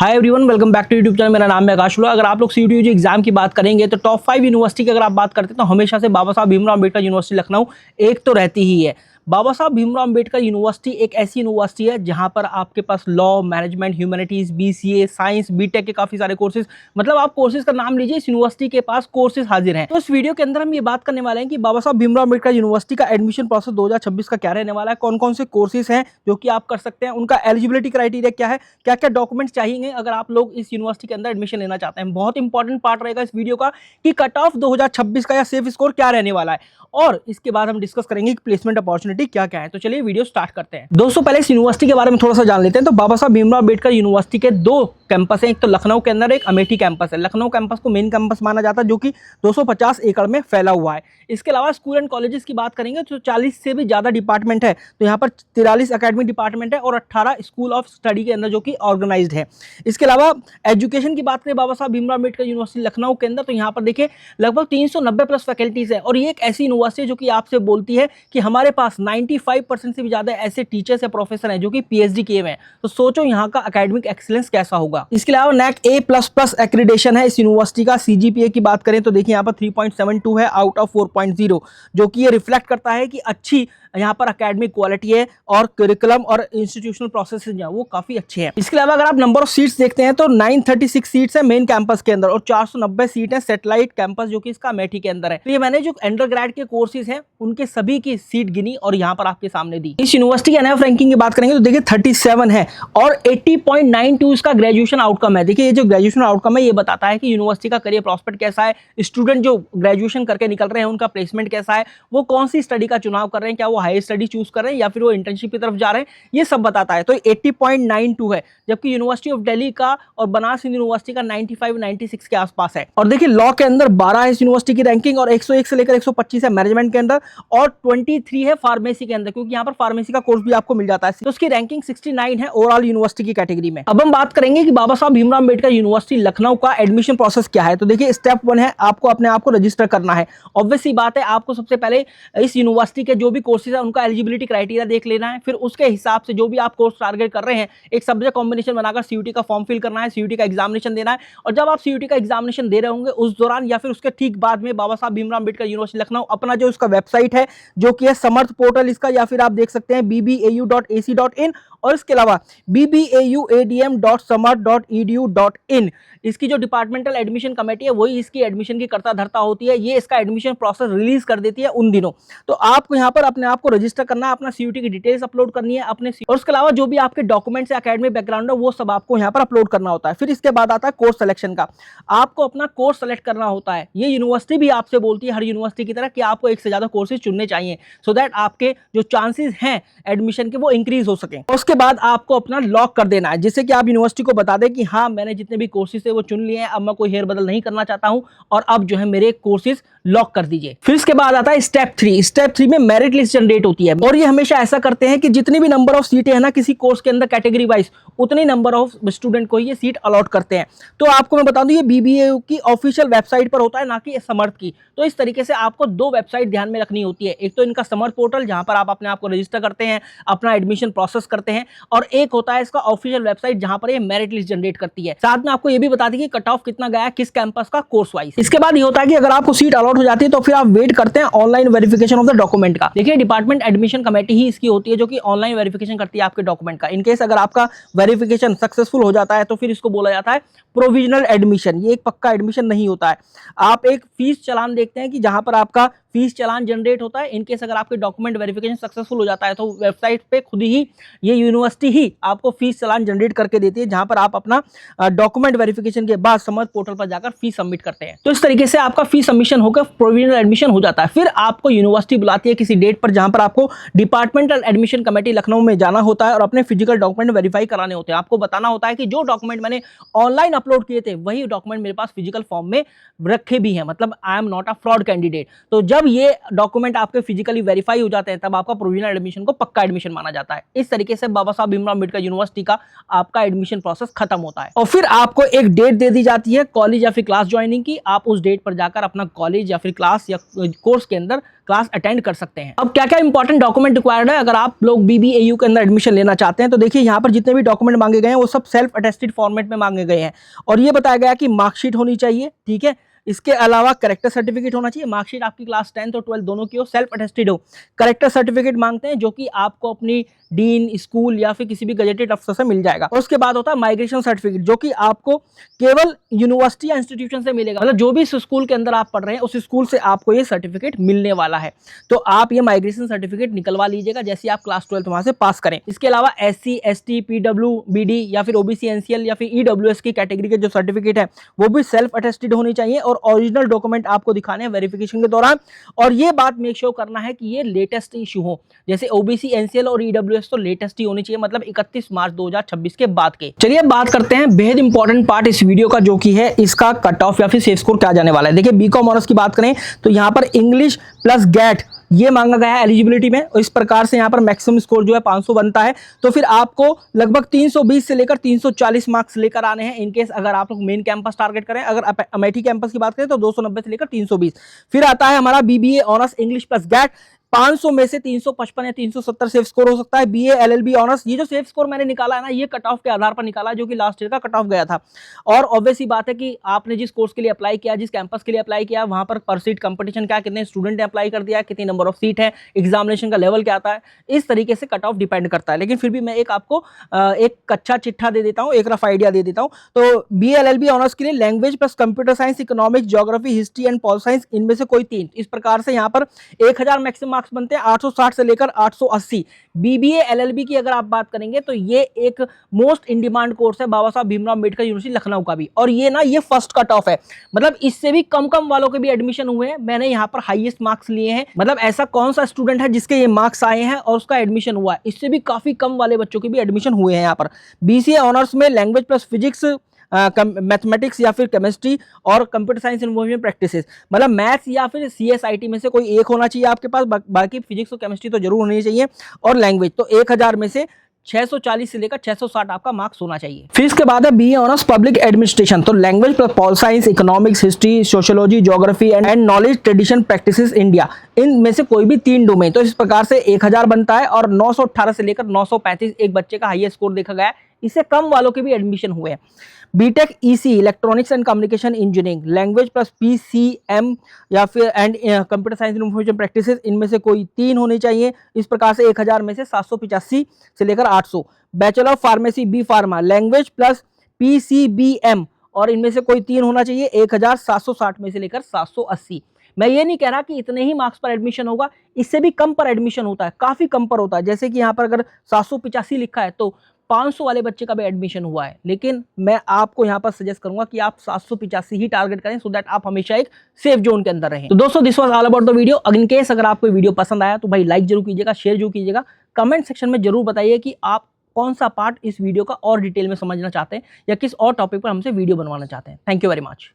Hi everyone, welcome back to YouTube channel. मेरा नाम है आकाश। अगर आप लोग सीयूटी एग्जाम की बात करेंगे तो टॉप 5 यूनिवर्सिटी की अगर आप बात करते हैं तो हमेशा से बाबा साहब भीमराव अम्बेडकर यूनिवर्सिटी लखनऊ एक तो रहती ही है। बाबा साहब भीमराव अम्बेडकर यूनिवर्सिटी एक ऐसी यूनिवर्सिटी है जहां पर आपके पास law, management, humanities, BCA, science, BTech के काफी सारे कोर्सेज, मतलब आप कोर्सेज का नाम लीजिए, इस यूनिवर्सिटी के पास कोर्सेज हाजिर हैं। तो इस वीडियो के अंदर हम ये बात करने वाले हैं कि बाबा साहब भीमराव अम्बेडकर यूनिवर्सिटी का एडमिशन प्रोसेस 2026 का क्या रहने वाला है, कौन कौन से कोर्सेज हैं जो कि आप कर सकते हैं, उनका एलिजिबिलिटी क्राइटेरिया क्या है, क्या क्या डॉक्यूमेंट्स चाहिए अगर आप लोग इस यूनिवर्सिटी के अंदर एडमिशन लेना चाहते हैं। बहुत इंपॉर्टेंट पार्ट रहेगा इस वीडियो का कि कट ऑफ 2026 का या सेफ स्कोर क्या रहने वाला है, और इसके बाद हम डिस्कस करेंगे कि प्लेसमेंट अपॉर्चुनिटी क्या क्या है। तो चलिए वीडियो स्टार्ट करते हैं। दोस्तों, पहले इस यूनिवर्सिटी के बारे में थोड़ा सा जान लेते हैं। तो बाबा साहब भीमराव अम्बेडकर यूनिवर्सिटी के दो कैंपस हैं, एक तो लखनऊ के अंदर, एक अमेठी कैंपस है। लखनऊ कैंपस को मेन कैंपस माना जाता है जो कि 250 एकड़ में फैला हुआ है। इसके अलावा स्कूल एंड कॉलेजेस की बात करेंगे तो 40 से भी ज्यादा डिपार्टमेंट है। तो यहाँ पर 43 एकेडमिक डिपार्टमेंट है और 18 स्कूल ऑफ स्टडी के अंदर जो कि ऑर्गेनाइज्ड है। इसके अलावा एजुकेशन की बात करें बाबा साहब भीमराव अम्बेडकर यूनिवर्सिटी लखनऊ के अंदर, तो यहाँ पर देखिए लगभग 390 प्लस फैकल्टीज है। और ये एक ऐसी यूनिवर्सिटी है जो कि आपसे बोलती है कि हमारे पास 95% से भी ज्यादा ऐसे टीचर्स या प्रोफेसर हैं जो कि पीएचडी किए हुए हैं। तो सोचो यहाँ का एकेडमिक एक्सीलेंस कैसा होगा। इसके अलावा नैक A++ एक्रेडिटेशन है इस यूनिवर्सिटी का। सीजीपीए की बात करें तो देखिए यहाँ पर 3.72 है आउट ऑफ 4.0, जो कि ये रिफ्लेक्ट करता है कि अच्छी यहाँ पर एकेडमिक क्वालिटी है और करिकुलम और इंस्टीट्यूशनल प्रोसेस जो वो काफी अच्छे हैं। इसके अलावा अगर आप नंबर ऑफ सीट्स देखते हैं तो 936 सीट्स है मेन कैंपस के अंदर और 490 सीट है सैटेलाइट कैंपस जो कि इसका अमेठी के अंदर है। तो ये मैंने जो अंडरग्रेड के कोर्सेज हैं उनके सभी की सीट गिनी और यहाँ पर आपके सामने दी। इस यूनिवर्सिटी की एनएफ रैंकिंग की बात करेंगे तो देखिए 37 है और 80.92 इसका ग्रेजुएशन आउटकम है। देखिए ये जो ग्रेजुएशन आउटकम है ये बताता है कि यूनिवर्सिटी का करियर प्रॉस्पेक्ट कैसा है, स्टूडेंट जो ग्रेजुएशन करके निकल रहे हैं उनका प्लेसमेंट कैसा है, वो कौन सी स्टडी का चुनाव कर रहे हैं, क्या वो हायर स्टडी चूज कर रहे हैं या फिर वो इंटर्नशिप की तरफ जा रहे हैं, ये सब बताता है। तो 80.92 है, जबकि यूनिवर्सिटी ऑफ दिल्ली का और बनारस यूनिवर्सिटी का 95-96 के आसपास है। और देखिए लॉ के अंदर 12 है इस यूनिवर्सिटी की रैंकिंग और 101 से लेकर 125 है मैनेजमेंट के अंदर और 23 है फार्मेसी के अंदर, क्योंकि यहाँ पर फार्मेसी का कोर्स भी आपको मिल जाता है। तो उसकी रैंकिंग 69 है ओवरऑल यूनिवर्सिटी की कैटेगरी में। अब हम बात करेंगे कि बाबा साहब भीमराव अम्बेडकर यूनिवर्सिटी लखनऊ का एडमिशन प्रोसेस क्या है। तो देखिए स्टेप 1 है आपको अपने आप को रजिस्टर करना है। ऑब्वियस सी बात है, आपको सबसे पहले इस यूनिवर्सिटी के जो भी कोर्सेज है उनका एलिजिबिलिटी क्राइटेरिया देख लेना है। फिर उसके हिसाब से जो भी आप कोर्स टारगेट कर रहे हैं एक सब्जेक्ट कॉम्बिनेशन बनाकर सीयूटी का फॉर्म फिल करना है, सीयूटी का एग्जामिनेशन देना है। और जब आप सीयूटी का एग्जामिनेशन दे रहे होंगे उस दौरान या फिर उसके ठीक बाद में बाबा साहब भीमराव अम्बेडकर यूनिवर्सिटी लखनऊ अपना जो इसका वेबसाइट है जो कि है समर्थ पोर्टल इसका, या फिर आप देख सकते हैं bbau.ac.in और इसके अलावा bbauadm.samarth.edu.in, इसकी जो डिपार्टमेंटल एडमिशन कमेटी है वही इसकी एडमिशन की कर्ता धर्ता होती है। ये इसका एडमिशन प्रोसेस रिलीज कर देती है उन दिनों। तो आपको यहाँ पर अपने आप को रजिस्टर करना है, अपना सीयूटी की डिटेल्स अपलोड करनी है अपने, और उसके अलावा जो भी आपके डॉक्यूमेंट्स एकेडमिक बैकग्राउंड है वो सब आपको यहाँ पर अपलोड करना होता है। फिर इसके बाद आता है कोर्स सिलेक्शन का। आपको अपना कोर्स सेलेक्ट करना होता है। ये यूनिवर्सिटी भी आपसे बोलती है हर यूनिवर्सिटी की तरह कि आपको एक से ज्यादा कोर्सेज चुनने चाहिए सो दैट आपके जो चांसेस हैं एडमिशन के वो इंक्रीज हो सके। उसके बाद आपको अपना लॉक कर देना है, जिससे कि आप यूनिवर्सिटी को बता दें कि हाँ मैंने जितने भी कोर्सेज थे वो चुन लिए हैं, अब मैं कोई हेर बदल नहीं करना चाहता हूं और अब जो है मेरे कोर्सेज लॉक कर दीजिए। फिर इसके बाद आता है स्टेप 3। स्टेप 3 में मेरिट लिस्ट जनरेट होती है और ये हमेशा ऐसा करते हैं कि जितनी भी नंबर ऑफ सीटें हैं ना किसी कोर्स के अंदर कैटेगरी वाइज, उतनी नंबर ऑफ स्टूडेंट को ये सीट अलॉट करते हैं। तो आपको मैं बता दूं ये बीबीएयू की ऑफिशियल वेबसाइट पर होता है, ना कि समर्थ की। तो इस तरीके से आपको दो वेबसाइट ध्यान में रखनी होती है, एक तो इनका समर्थ पोर्टल जहां पर आप अपने आप को रजिस्टर करते हैं, अपना एडमिशन प्रोसेस करते हैं, और एक होता है इसका ऑफिशियल वेबसाइट जहां पर ये मेरिट लिस्ट जनरेट करती है। साथ में आपको ये भी बता दी कि कट ऑफ कितना गया किस कैंपस का कोर्स वाइज। इसके बाद ये होता है कि अगर आपको सीट अलॉट हो जाती है तो फिर आप वेट करते हैं online verification of the document का। देखिए डिपार्टमेंट एडमिशन कमेटी ही इसकी होती है जो कि ऑनलाइन वेरिफिकेशन करती है आपके डॉक्यूमेंट का। इनकेस अगर आपका वेरिफिकेशन सक्सेसफुल हो जाता है तो फिर इसको बोला जाता है प्रोविजनल एडमिशन। ये एक पक्का एडमिशन नहीं होता है। आप एक फीस चालान देखते हैं कि जहां पर आपका फीस चालान जनरेट होता है। इनकेस अगर आपके डॉक्यूमेंट वेरिफिकेशन सक्सेसफुल हो जाता है तो वेबसाइट पे खुद ही ये यूनिवर्सिटी ही आपको फीस चालान जनरेट करके देती है, जहां पर आप अपना डॉक्यूमेंट वेरिफिकेशन के बाद समर्थ पोर्टल पर जाकर फीस सबमिट करते हैं। तो इस तरीके से आपका फीस सबमिशन होकर प्रोविजनल एडमिशन हो जाता है। फिर आपको यूनिवर्सिटी बुलाती है किसी डेट पर जहां पर आपको डिपार्टमेंटल एडमिशन कमेटी लखनऊ में जाना होता है और अपने फिजिकल डॉक्यूमेंट वेरीफाई कराने होते हैं। आपको बताना होता है कि जो डॉक्यूमेंट मैंने ऑनलाइन अपलोड किए थे वही डॉक्यूमेंट मेरे पास फिजिकल फॉर्म में रखे भी हैं, मतलब I am not a fraud candidate. तो जब ये डॉक्यूमेंट आपके फिजिकली वेरीफाई हो जाते हैं तब आपका प्रोविजनल एडमिशन को पक्का एडमिशन माना जाता है। इस तरीके से बाबा साहब भीमराव अम्बेडकर यूनिवर्सिटी का आपका एडमिशन प्रोसेस खत्म होता है और फिर आपको एक डेट दे दी जाती है कॉलेज या फिर क्लास ज्वाइनिंग की। आप उस डेट पर जाकर अपना कॉलेज या फिर क्लास या कोर्स के अंदर क्लास अटेंड कर सकते हैं। अब क्या क्या इंपॉर्टेंट डॉक्यूमेंट रिक्वायर्ड है अगर आप लोग BBAU के अंदर एडमिशन लेना चाहते हैं, तो देखिए यहाँ पर जितने भी डॉक्यूमेंट मांगे गए हैं वो सब सेल्फ अटेस्टेड फॉर्मेट में मांगे गए हैं, और ये बताया गया कि मार्कशीट होनी चाहिए, ठीक है। इसके अलावा करेक्टर सर्टिफिकेट होना चाहिए, मार्कशीट आपकी क्लास 10th और 12th दोनों की हो, सेल्फ अटेस्टेड हो। करेक्टर सर्टिफिकेट मांगते हैं जो कि आपको अपनी डीन, स्कूल या फिर किसी भी गजेटेड अफसर से मिल जाएगा। और उसके बाद होता है माइग्रेशन सर्टिफिकेट, जो कि आपको केवल यूनिवर्सिटी या इंस्टीट्यूशन से मिलेगा, मतलब जो भी स्कूल के अंदर आप पढ़ रहे हैं उस स्कूल से आपको ये सर्टिफिकेट मिलने वाला है। तो आप ये माइग्रेशन सर्टिफिकेट निकलवा लीजिएगा जैसे आप क्लास 12th वहां से पास करें। इसके अलावा SC, ST, PWBD या फिर OBC, NCL या फिर EWS की कैटेगरी के जो सर्टिफिकेट है वो भी सेल्फ अटेस्टेड होनी चाहिए, और ओरिजिनल डॉक्यूमेंट आपको दिखाने हैं वेरिफिकेशन के दौरान। और ये बात मेक श्योर करना है कि ये लेटेस्ट इशू हो, जैसे OBC, NCL और EWS तो लेटेस्ट ही होनी चाहिए, मतलब 31 मार्च 2026 के बाद के। चलिए अब बात करते हैं बेहद इंपॉर्टेंट पार्ट इस वीडियो का, जो कि है इसका कट ऑफ या फिर सेफ स्कोर क्या जाने वाला है। देखिए BCom ऑनर्स की बात करें तो यहाँ पर इंग्लिश प्लस गेट ये मांगा गया है एलिजिबिलिटी में, और इस प्रकार से यहाँ पर मैक्सिमम स्कोर जो है 500 बनता है। तो फिर आपको लगभग 320 से लेकर 340 मार्क्स लेकर आने हैं इनकेस अगर आप लोग मेन कैंपस टारगेट करें। अगर अमेठी कैंपस की बात करें तो 290 से लेकर 320। फिर आता है हमारा BBA honours English plus GATE, 500 में से 355 या 370 सेफ स्कोर हो सकता है। BA LLB ऑनर्स, ये जो सेफ स्कोर मैंने निकाला है ना, ये कट ऑफ के आधार पर निकाला है जो कि लास्ट ईयर का कट ऑफ गया था। और ऑब्वियस ही बात है कि आपने जिस कोर्स के लिए अप्लाई किया, जिस कैंपस के लिए अप्लाई किया, वहां पर सीट कंपटीशन क्या है, कितने स्टूडेंट ने अप्लाई कर दिया, कितनी नंबर ऑफ सीट है, एग्जामिनेशन का लेवल क्या आता है, इस तरीके से कट ऑफ डिपेंड करता है। लेकिन फिर भी मैं एक आपको एक कच्चा चिट्ठा दे देता हूँ, एक रफ आइडिया दे देता हूँ। तो BA LLB ऑनर्स के लिए language plus computer science, economics, geography, history and pol science, इनमें से कोई 3, इस प्रकार से यहाँ पर 1000 मैक्सिमम मार्क्स बनते हैं, 860 से लेकर 880। BBA LLB की अगर आप बात करेंगे तो ये एक मोस्ट इन डिमांड कोर्स है बाबा साहब भीमराव अम्बेडकर यूनिवर्सिटी लखनऊ का भी, और ये फर्स्ट कट ऑफ है, मतलब इससे भी कम वालों के भी एडमिशन हुए हैं। मैंने यहाँ पर हाईएस्ट मार्क्स लिए हैं, मतलब ऐसा कौन सा स्टूडेंट है जिसके ये मार्क्स आए हैं और उसका एडमिशन हुआ है, इससे भी काफी कम वाले बच्चों के भी एडमिशन हुए हैं यहाँ पर। BCA ऑनर्स में लैंग्वेज प्लस फिजिक्स, मैथमेटिक्स या फिर केमिस्ट्री और कंप्यूटर साइंस इन्वॉल्विंग प्रैक्टिसेस, मतलब मैथ्स या फिर CSIT में से कोई एक होना चाहिए आपके पास, बाकी फिजिक्स और केमिस्ट्री तो जरूर होनी चाहिए। और लैंग्वेज तो 1000 में से 640 से लेकर 660 आपका मार्क्स होना चाहिए। फिर इसके बाद है BA ऑनर्स पब्लिक एडमिनिस्ट्रेशन, तो language plus pol science, economics, history, sociology, geography and knowledge, tradition, practices India, इनमें से कोई भी 3 डोमेन। तो इस प्रकार से 1000 बनता है, और 918 से लेकर 935 एक बच्चे का हाईएस्ट स्कोर देखा गया है, इससे कम वालों के भी एडमिशन हुए हैं। BTech EC electronics and communication engineering, language plus PCM या फिर and computer science and information practices, इनमें से कोई 3 होने चाहिए। इस प्रकार से 1000 में से 785 से लेकर 800। Bachelor of pharmacy B pharma, language plus PCBM, और इनमें से कोई 3 होना चाहिए, 1760 में से लेकर 780। मैं ये नहीं कह रहा कि इतने ही मार्क्स पर एडमिशन होगा, इससे भी कम पर एडमिशन होता है, काफी कम पर होता है। जैसे कि यहाँ पर अगर 785 लिखा है तो 500 वाले बच्चे का भी एडमिशन हुआ है, लेकिन मैं आपको यहाँ पर सजेस्ट करूंगा कि आप 785 ही टारगेट करें, सो दैट आप हमेशा एक सेफ जोन के अंदर रहें। तो दोस्तों this was all about the video. अगर इन केस अगर आपको वीडियो पसंद आया तो भाई लाइक जरूर कीजिएगा, शेयर जरूर कीजिएगा, कमेंट सेक्शन में जरूर बताइए कि आप कौन सा पार्ट इस वीडियो का और डिटेल में समझना चाहते हैं या किस और टॉपिक पर हमसे वीडियो बनवाना चाहते हैं। Thank you very much.